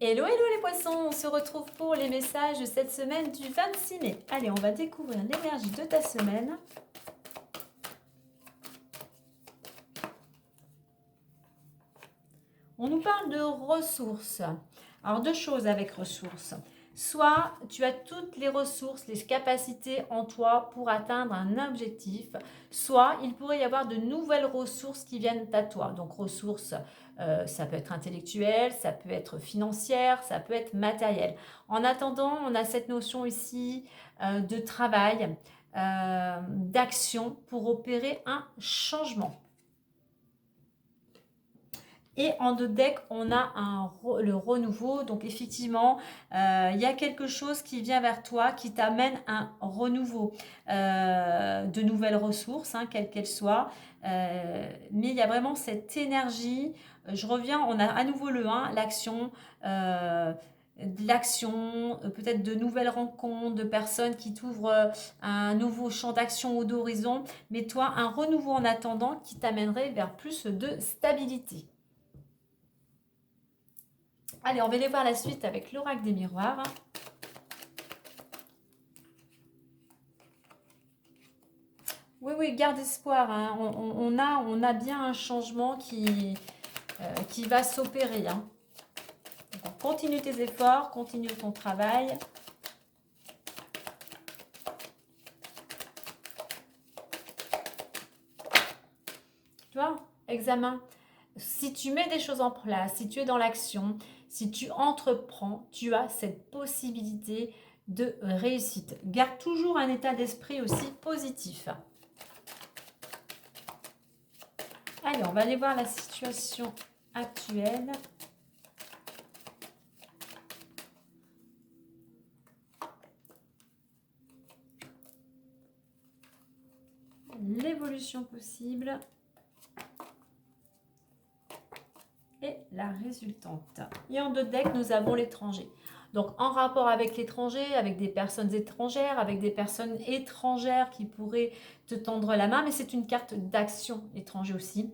Hello, hello les poissons, on se retrouve pour les messages de cette semaine du 26 mai. Allez, on va découvrir l'énergie de ta semaine. On nous parle de ressources. Alors, deux choses avec ressources. Soit tu as toutes les ressources, les capacités en toi pour atteindre un objectif, soit il pourrait y avoir de nouvelles ressources qui viennent à toi. Donc ressources, ça peut être intellectuel, ça peut être financière, ça peut être matériel. En attendant, on a cette notion ici de travail, d'action pour opérer un changement. Et en deux decks, on a le renouveau. Donc effectivement, il y a quelque chose qui vient vers toi, qui t'amène un renouveau. De nouvelles ressources, hein, quelles qu'elles soient. Mais il y a vraiment cette énergie. Je reviens, on a à nouveau le 1, l'action. Peut-être de nouvelles rencontres, de personnes qui t'ouvrent un nouveau champ d'action ou d'horizon. Mais toi, un renouveau en attendant qui t'amènerait vers plus de stabilité. Allez, on va aller voir la suite avec l'oracle des miroirs. Oui, oui, garde espoir. Hein. On a bien un changement qui va s'opérer. Hein. Continue tes efforts, continue ton travail. Tu vois, examen. Si tu mets des choses en place, si tu es dans l'action, si tu entreprends, tu as cette possibilité de réussite. Garde toujours un état d'esprit aussi positif. Allez, on va aller voir la situation actuelle. L'évolution possible. Et la résultante. Et en deux decks, nous avons l'étranger. Donc, en rapport avec l'étranger, avec des personnes étrangères, avec des personnes étrangères qui pourraient te tendre la main, mais c'est une carte d'action étranger aussi.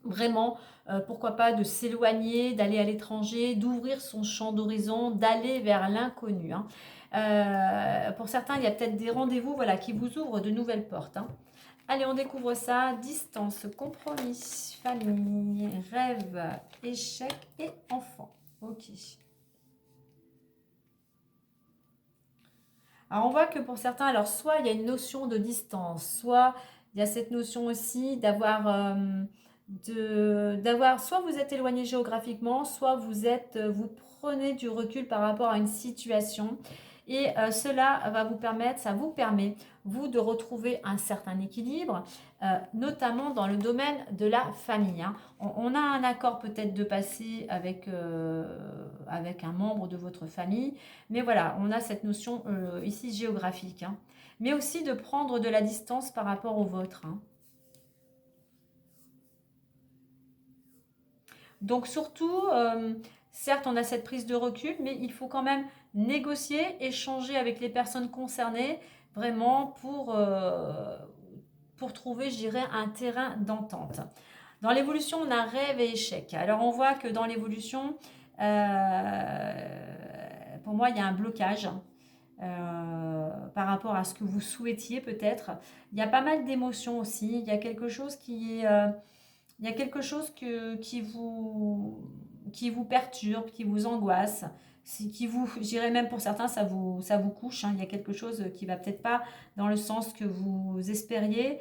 Vraiment, pourquoi pas de s'éloigner, d'aller à l'étranger, d'ouvrir son champ d'horizon, d'aller vers l'inconnu. Hein. Pour certains, il y a peut-être des rendez-vous voilà, qui vous ouvrent de nouvelles portes. Hein. Allez, on découvre ça. Distance, compromis, famille, rêve, échec et enfant. Ok. Alors, on voit que pour certains, alors soit il y a une notion de distance, soit il y a cette notion aussi d'avoir... soit vous êtes éloigné géographiquement, soit vous prenez du recul par rapport à une situation. Et cela va vous permettre, ça vous permet, vous, de retrouver un certain équilibre, notamment dans le domaine de la famille. Hein. On a un accord peut-être de passer avec un membre de votre famille, mais voilà, on a cette notion ici géographique. Hein. Mais aussi de prendre de la distance par rapport au vôtre. Hein. Donc surtout, certes, on a cette prise de recul, mais il faut quand même négocier, échanger avec les personnes concernées, vraiment pour trouver, je dirais, un terrain d'entente. Dans l'évolution, on a rêve et échec. Alors on voit que dans l'évolution, pour moi, il y a un blocage. Par rapport à ce que vous souhaitiez peut-être. Il y a pas mal d'émotions aussi. Il y a quelque chose il y a quelque chose qui vous perturbe, qui vous angoisse, j'irais même pour certains, ça vous couche. Hein. Il y a quelque chose qui va peut-être pas dans le sens que vous espériez.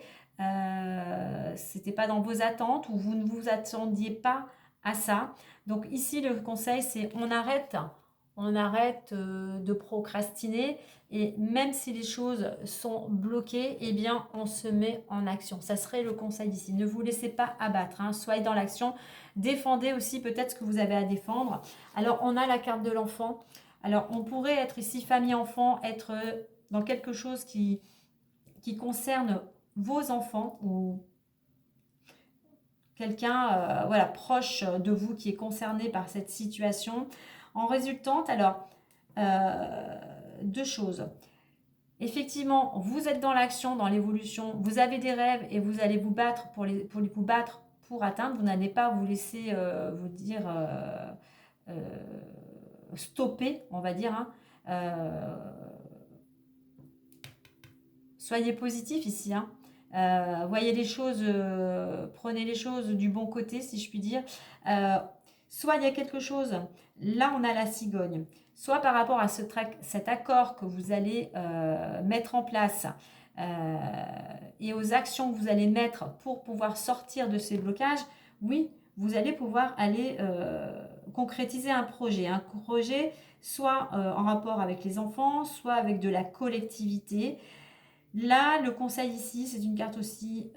C'était pas dans vos attentes ou vous ne vous attendiez pas à ça. Donc ici, le conseil, c'est on arrête de procrastiner et même si les choses sont bloquées, eh bien, on se met en action. Ça serait le conseil d'ici. Ne vous laissez pas abattre. Hein. Soyez dans l'action. Défendez aussi peut-être ce que vous avez à défendre. Alors, on a la carte de l'enfant. Alors, on pourrait être ici famille-enfant, être dans quelque chose qui concerne vos enfants ou quelqu'un voilà, proche de vous qui est concerné par cette situation. En résultante, alors, deux choses. Effectivement, vous êtes dans l'action, dans l'évolution, vous avez des rêves et vous allez vous battre pour vous battre pour atteindre. Vous n'allez pas vous laisser vous dire stopper, on va dire. Hein. Soyez positif ici. Hein. Voyez les choses, prenez les choses du bon côté, si je puis dire. Soit il y a quelque chose, là on a la cigogne, soit par rapport à cet accord que vous allez mettre en place et aux actions que vous allez mettre pour pouvoir sortir de ces blocages, oui, vous allez pouvoir aller concrétiser un projet soit en rapport avec les enfants, soit avec de la collectivité. Là, le conseil ici, c'est une carte aussi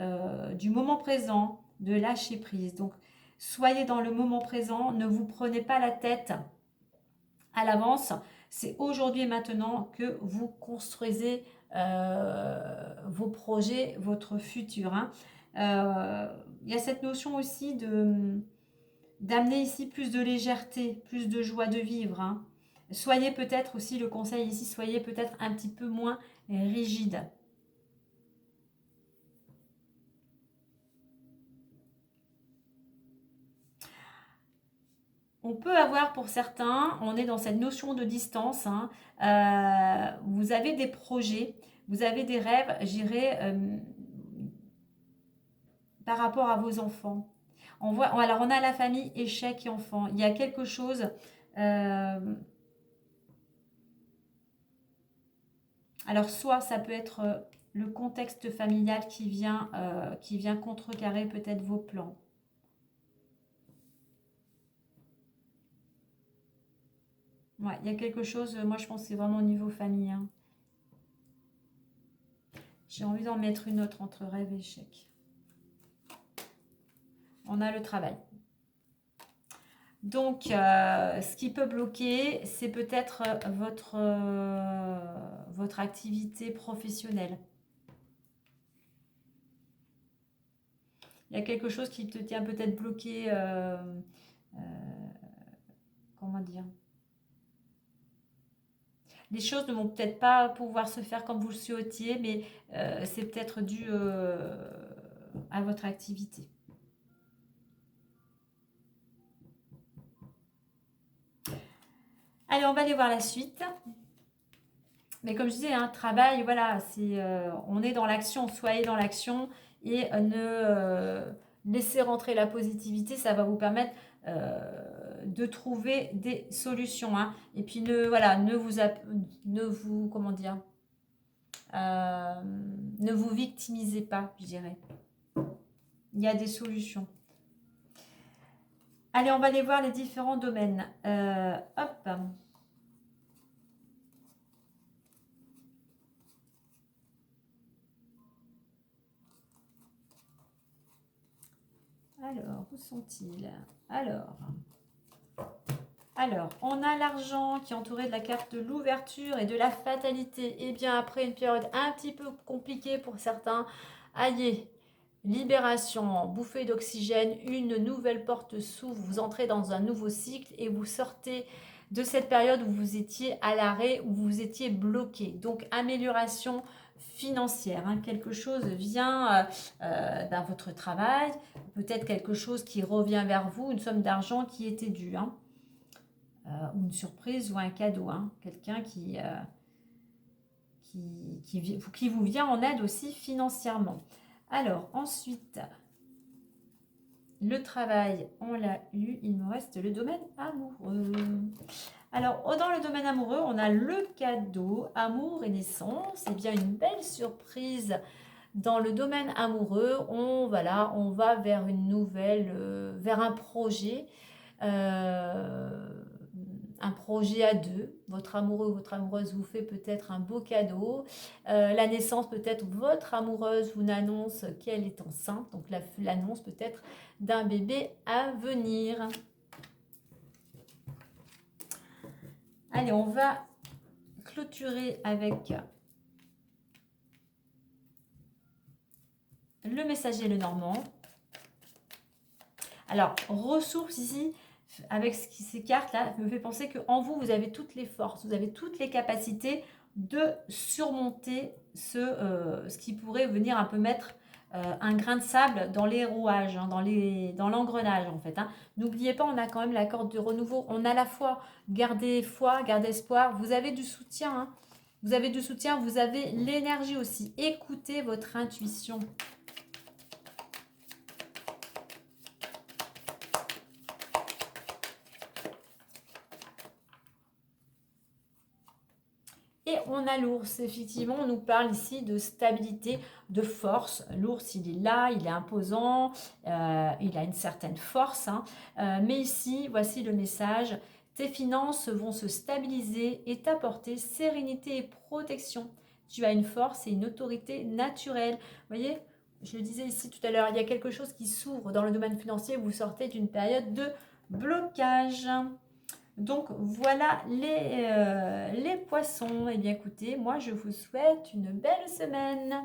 du moment présent, de lâcher prise. Donc, soyez dans le moment présent, ne vous prenez pas la tête à l'avance. C'est aujourd'hui et maintenant que vous construisez vos projets, votre futur. Hein. Il y a cette notion aussi d'amener ici plus de légèreté, plus de joie de vivre. Hein. Soyez peut-être aussi, le conseil ici, soyez peut-être un petit peu moins rigide. On peut avoir pour certains, on est dans cette notion de distance, hein, vous avez des projets, vous avez des rêves, j'irai par rapport à vos enfants. Alors on a la famille, échec et enfants. Il y a quelque chose... alors soit ça peut être le contexte familial qui vient contrecarrer peut-être vos plans. Ouais, il y a quelque chose, moi je pense que c'est vraiment au niveau famille. Hein. J'ai envie d'en mettre une autre entre rêve et échec. On a le travail. Donc, ce qui peut bloquer, c'est peut-être votre activité professionnelle. Il y a quelque chose qui te tient peut-être bloqué, comment dire ? Les choses ne vont peut-être pas pouvoir se faire comme vous le souhaitiez, mais c'est peut-être dû à votre activité. Allez, on va aller voir la suite. Mais comme je disais, hein, travail, voilà, on est dans l'action, soyez dans l'action et ne laissez rentrer la positivité, ça va vous permettre de trouver des solutions. Hein. Et puis ne vous, comment dire, ne vous victimisez pas, je dirais. Il y a des solutions. Allez, on va aller voir les différents domaines. Hop. Alors, où sont-ils? Alors, on a l'argent qui est entouré de la carte de l'ouverture et de la fatalité. Et bien après une période un petit peu compliquée pour certains, allez, libération, bouffée d'oxygène, une nouvelle porte s'ouvre, vous entrez dans un nouveau cycle et vous sortez de cette période où vous étiez à l'arrêt, où vous étiez bloqué. Donc, amélioration financière, hein. Quelque chose vient dans votre travail, peut-être quelque chose qui revient vers vous, une somme d'argent qui était due, hein. Ou une surprise ou un cadeau, hein. Quelqu'un qui vous vient en aide aussi financièrement. Alors ensuite, le travail, on l'a eu, il me reste le domaine amoureux. Alors, dans le domaine amoureux, on a le cadeau, amour et naissance. C'est bien une belle surprise dans le domaine amoureux. On va vers une nouvelle, vers un projet à deux. Votre amoureux ou votre amoureuse vous fait peut-être un beau cadeau. La naissance, peut-être votre amoureuse vous annonce qu'elle est enceinte. Donc, l'annonce peut-être d'un bébé à venir. Allez, on va clôturer avec le messager le normand. Alors, ressources ici, avec ces cartes-là, me fait penser qu'en vous, vous avez toutes les forces, vous avez toutes les capacités de surmonter ce qui pourrait venir un peu mettre un grain de sable dans les rouages, hein, dans l'engrenage en fait. Hein. N'oubliez pas, on a quand même la corde de renouveau. On a la foi. Gardez foi, gardez espoir. Vous avez du soutien. Hein. Vous avez du soutien, vous avez l'énergie aussi. Écoutez votre intuition. Et on a l'ours, effectivement, on nous parle ici de stabilité, de force. L'ours, il est là, il est imposant, il a une certaine force. Hein. Mais ici, voici le message. Tes finances vont se stabiliser et t'apporter sérénité et protection. Tu as une force et une autorité naturelle. Vous voyez, je le disais ici tout à l'heure, il y a quelque chose qui s'ouvre dans le domaine financier. Vous sortez d'une période de blocage. Donc voilà les poissons. Eh bien écoutez, moi je vous souhaite une belle semaine.